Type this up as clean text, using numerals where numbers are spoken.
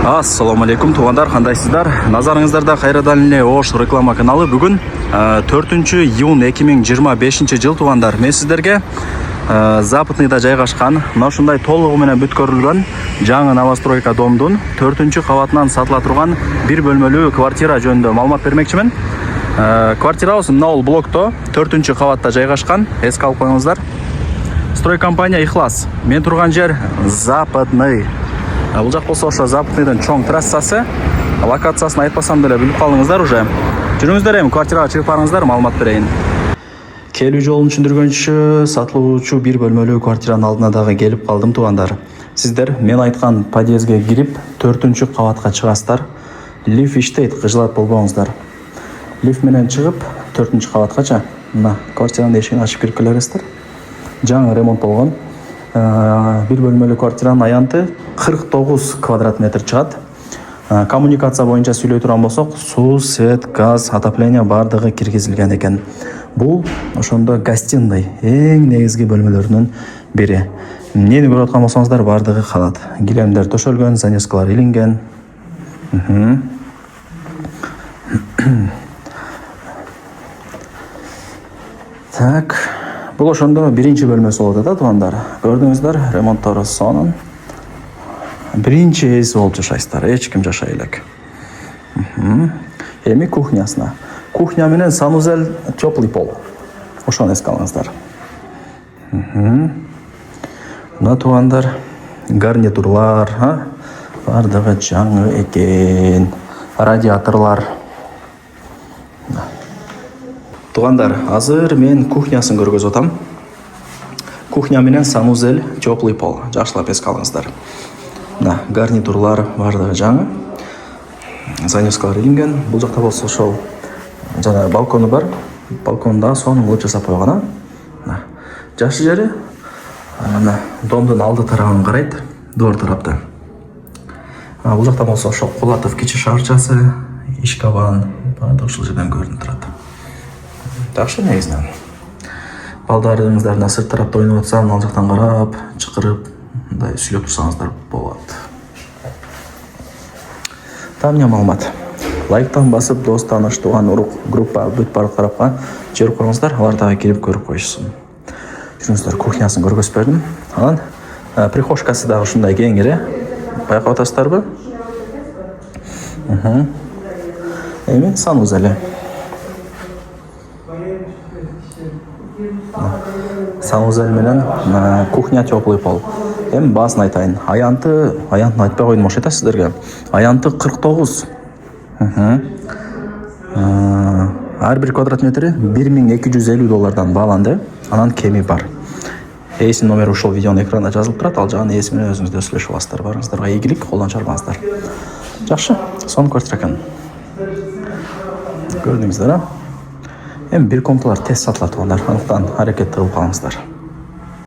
Ассаламу алейкум туғандар, қандайсыздар? Назарыңыздарда қайрадан эле Ош реклама каналы. Бүгін 4 июнь 2025 жыл туғандар. Мен сіздерге Западныйда жайгашкан, мына ушундай толугу менен бүткөрүлгөн жаңы новостройка домдун 4 кабатынан сатыла турган бир бөлмөлүү квартира жөнүндө маалымат бермекчимин. Квартирабыз мына блокто 4 кабатта жайгашкан. Эске алып коюңуздар. Стройкомпания Ихлас. Мен турган жер Западный. Бул жак болсо ошо Западныйдын чоң трассасы. Локациясын айтпасам деле билип калдыңыздар уже. Жүрүңүздөр, эми квартирага чыгып барыңыздар, маалымат берейин. Келүү жолун түшүндүргөнчү сатылуучу бир бөлмөлүү квартиранын алдына дагы келип калдым тугандар. Сиздер мен айткан подъездге кирип 4 кабатка чыгасыздар. Лифт иштейт, кыжылат болбоңуздар. Лифт менен чыгып 4 кабаткача мына квартиранын эшигин ачып кирип келесиздер. Жаңы ремонт болгон. Бир бөлмөлүү квартиранын аянты 49 квадрат метр чыгат. Коммуникация боюнча сүйлөй турган болсок, суу, свет, газ, отопление бардыгы киргизилген экен. Бул ошондо гостиный, эң негизги бөлмөлөрүнүн бири. Эмнени көрүп аткан болсоңуздар, бардыгы калат. Килемдер төшөлгөн, занескалар илинген. Так, бул ошондо биринчи бөлмөсү болот да, тугандар. Көрдүңүздөр, ремонттору сонун. Биринчи эси болуп жашайсыздар, эч ким жашай элек. Эми кухнясына. Кухня менен санузел, теплый пол. Ошону эске алыңыздар. Мына тугандар, гарнитурлар, бардыгы жаңы экен. Радиаторлар. Тугандар, азыр мен кухнясын көргөзүп атам. Кухня менен санузел, теплый пол. Жакшылап эске алыңыздар. Мына гарнитурлар бардыгы жаңы. Занескалар илинген. Бул жакта болсо ошол жана балкону бар. Балконда сонун ылып жасап койгон. Жакшы жери мына домдун алды тарабын карайт, двор тарапта. Бул жакта болсо ошол Кулатов кичи шаарчасы, Ишкабан бардыгы ушул жерден көрүнүп турат. Жакшы негизинен. Балдарыңыздарына сырт тарапта ойноп атсам, ал жактан карап, чакырып, мындай сүйлөп турсаңыздар болот. Там эмне маалымат? Лайктан басып, дос, тааныш, тууган, урук, группа, бүт барлык тарапка жиберип коюңуздар, алар дагы кирип көрүп коюшсун. Жүрүңүздөр, кухнясын көргөзүп бердим. Анан прихожкасы дагы ушундай кең эле. Байкап атасыздарбы? Эми санузели. Санузел менен кухня, теплый пол. Эми баасын айтайын. Аянтын айтпай койдум, ошо айта сиздерге. Аянты 49. Ар бир квадрат метри $1250 бааланды. Анан кеми бар. Эсин номери ушул видеонун экранында жазылып турат. Ал жагын эси менен өзүңүздөр сүйлөшүп аласыздар. Барыңыздарга ийгилик, колдон чарбаңыздар. Жакшы, сонун квартира экен. Көрдүңүздөр, Эми бир комнаталар тез сатылат тугандар. Андыктан аракет кылып калыңыздар.